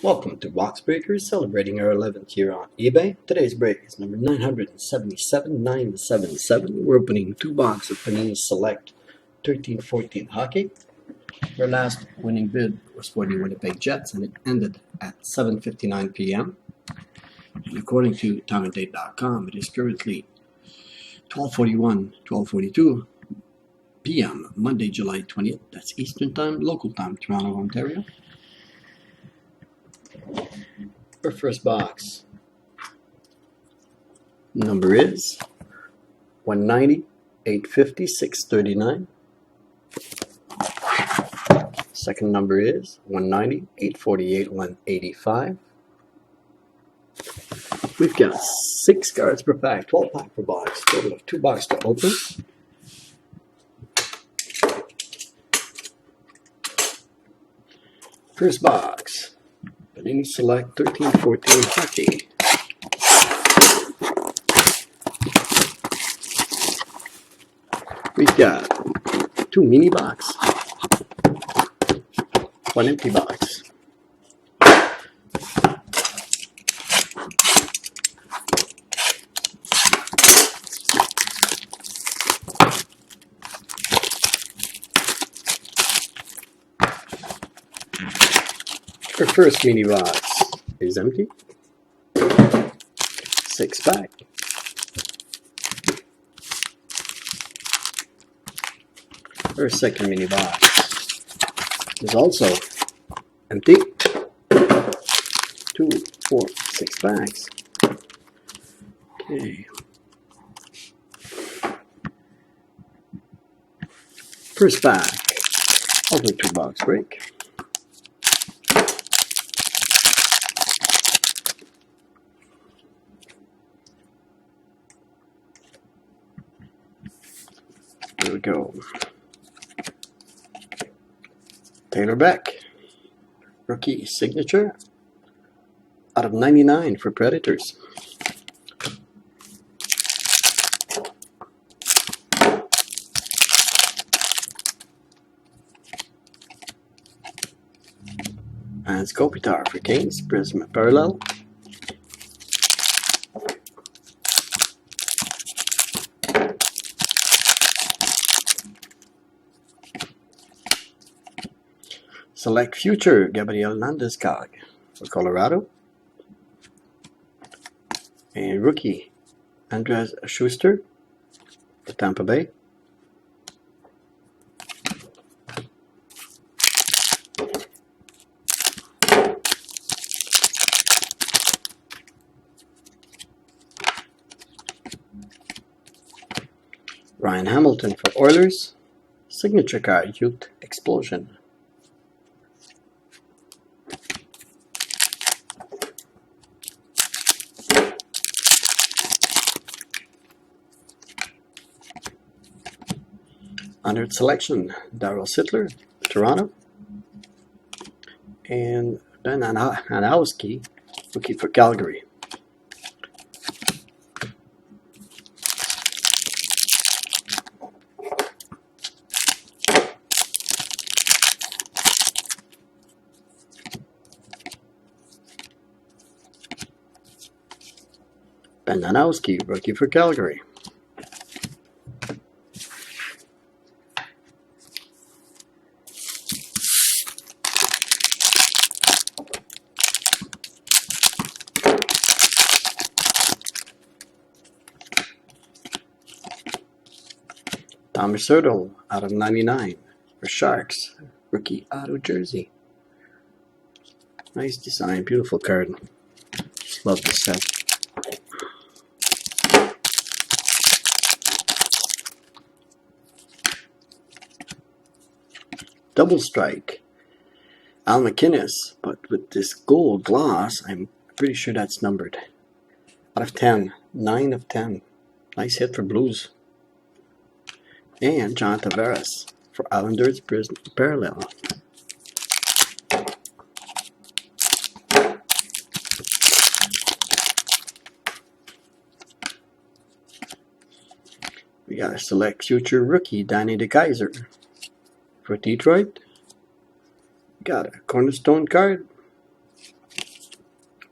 Welcome to Box Breakers, celebrating our 11th year on eBay. Today's break is number 977. We're opening two boxes of Panini Select 13-14 hockey. Our last winning bid was for the Winnipeg Jets, and it ended at 7:59 p.m. And according to timeanddate.com, it is currently 12:42 p.m. Monday, July 20th. That's Eastern Time, local time, Toronto, Ontario. Our first box number is 190, 850, 639. Second number is 190, 848, 185. We've got 6 cards per pack, 12 pack per box, total of 2 boxes to open. First box, Panini Select 13-14 hockey. We've got 2 mini box, 1 empty box. Our first mini box is empty. 6 pack. Our second mini box is also empty. 2, 4, 6 packs. Okay. First pack of the 2 box break. Here we go. Taylor Beck, rookie signature, out of 99 for Predators. And Kopitar for Kings, Prism Parallel. Select Future, Gabriel Landeskog for Colorado. And rookie, Andres Schuster for Tampa Bay. Ryan Hamilton for Oilers. Signature card, Youth Explosion. Honored selection, Darryl Sittler, Toronto. And Ben Hanowski, rookie for Calgary. Ben Hanowski, rookie for Calgary. Thomas Hurdle, out of 99 for Sharks, rookie auto jersey. Nice design, beautiful card. Love this set. Double strike, Al McInnes, but with this gold gloss, I'm pretty sure that's numbered. Out of 10, 9 of 10. Nice hit for Blues. And John Tavares for Islanders Prism Parallel. We got a Select Future rookie, Danny DeKeyser for Detroit. Got a Cornerstone card,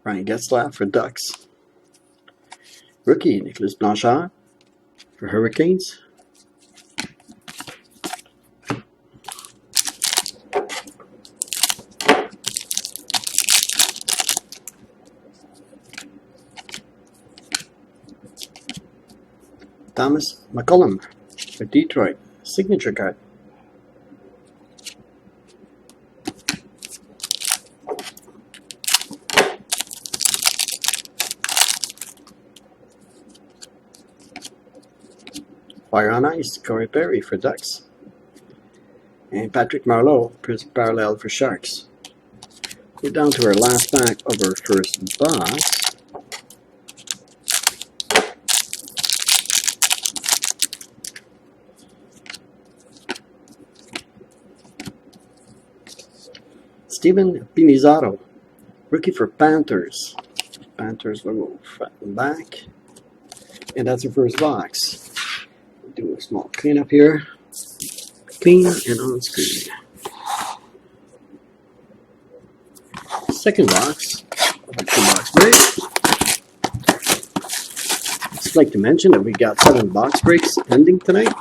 Ryan Getzlaff for Ducks. Rookie, Nicholas Blanchard for Hurricanes. Thomas McCollum for Detroit, signature card. Fire on Ice, Corey Perry for Ducks. And Patrick Marleau, parallel for Sharks. We're down to our last pack of our first box. Steven Pinizzaro, rookie for Panthers. Panthers will go front and back. And that's the first box. Do a small cleanup here. Clean and on screen. Second box of a 2-box break. Just like to mention that we got 7 box breaks ending tonight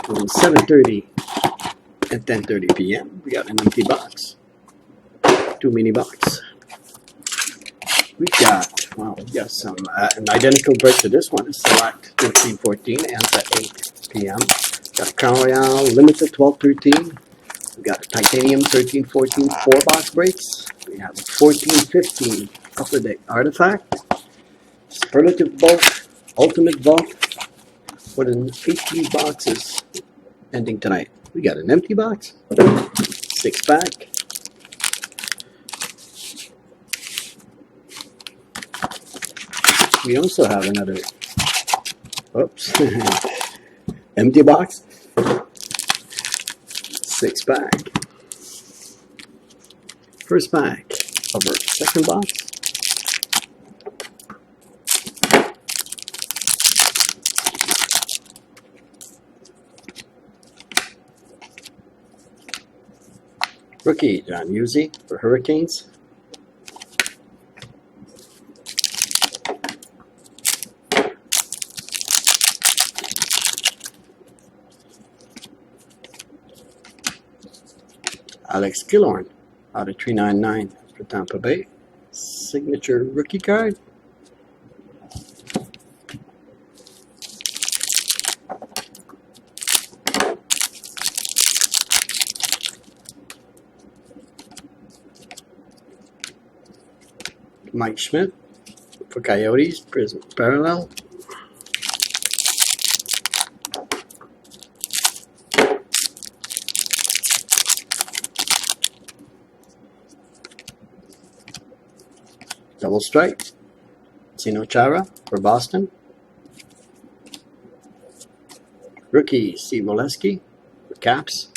from 7:30 and 10:30 p.m. We got an empty box. 2 mini box. We got some an identical break to this one. Select 1314 ends at 8 p.m. Got a Crown Royale Limited 1213. We got a Titanium 1314 4-box breaks. We have a 1415 Upper Deck Artifact. Superlative Bulk, Ultimate Bulk. More than 18 boxes ending tonight. We got an empty box, 6-pack. We also have another, empty box, 6-pack. First pack of our second box. Rookie, John Husey for Hurricanes. Alex Killorn out of 399 for Tampa Bay. Signature rookie card. Mike Schmidt for Coyotes, Prism Parallel. Double strike. Zino Chara for Boston. Rookie Steve Oleski for Caps.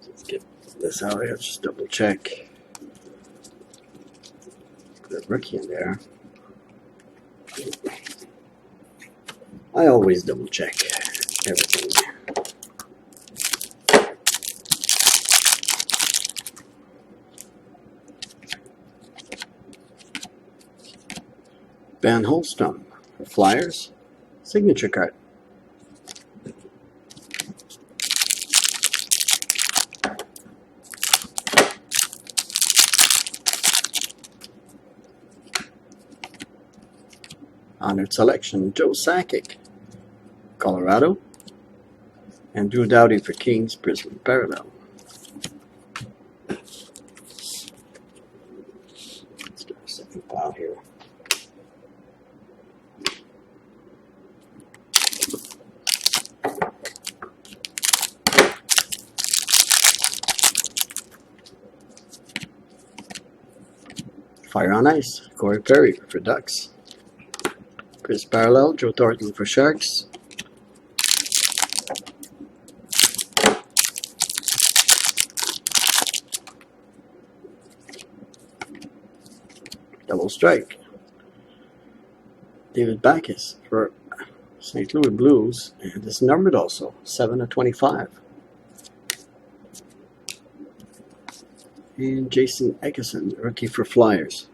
Let's get this out here. Just double check the rookie in there. I always double check everything. Van Holstrom for Flyers, signature card. Honored selection, Joe Sakic, Colorado, and Drew Doughty for Kings, Prism Parallel. Let's do a second pile here. Fire on Ice, Corey Perry for Ducks. Chris Parallel, Joe Thornton for Sharks. Double strike. David Backus for St. Louis Blues, and it's numbered also, 7/25. And Jason Eckerson, rookie for Flyers.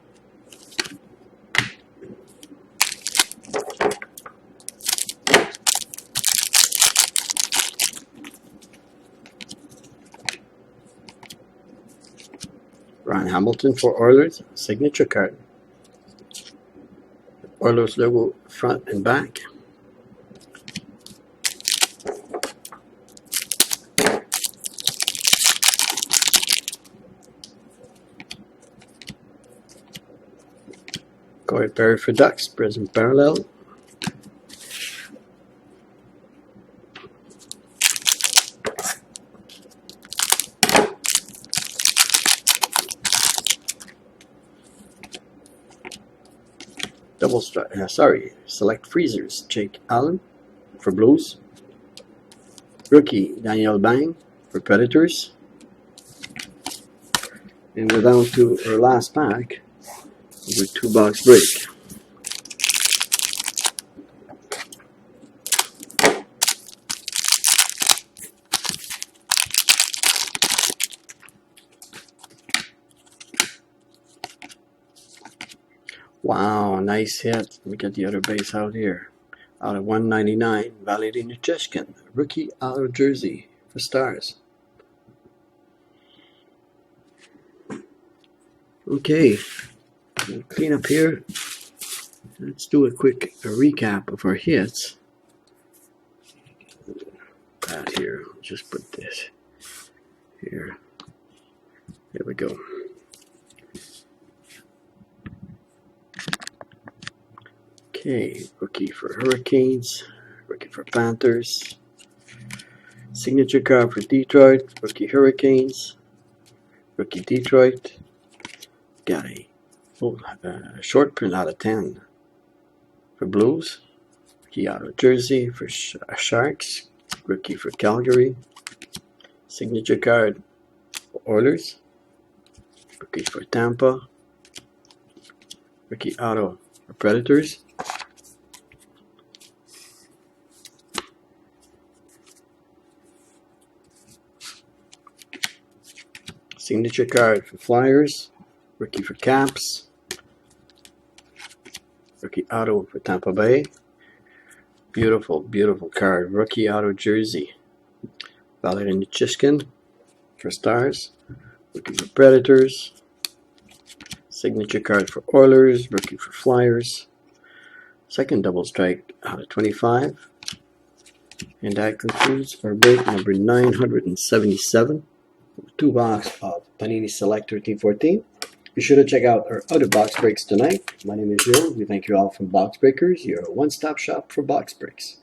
Ron Hamilton for Oilers, signature card. Oilers logo front and back. Corey Perry for Ducks, present parallel. Double strike, select freezers. Jake Allen for Blues. Rookie Daniel Bang for Predators. And we're down to our last pack with 2-box break. Wow, nice hit. Let me get the other base out here. Out of 199, Valeri Nichushkin, rookie auto jersey for Stars. Okay, we'll clean up here. Let's do a quick recap of our hits. That here, I'll just put this here. There we go. Okay, rookie for Hurricanes, rookie for Panthers, signature card for Detroit, rookie Hurricanes, rookie Detroit. Got a short print out of 10 for Blues, rookie auto jersey for Sharks, rookie for Calgary, signature card for Oilers, rookie for Tampa, rookie auto for Predators. Signature card for Flyers, rookie for Caps, rookie auto for Tampa Bay. Beautiful, beautiful card. Rookie auto jersey. Valeri Nichushkin for Stars, rookie for Predators. Signature card for Oilers, rookie for Flyers. Second double strike out of 25. And that concludes our break number 977. 2-box of Panini Select 1314. Be sure to check out our other box breaks tonight. My name is Joe. We thank you all from Box Breakers, your one-stop shop for box breaks.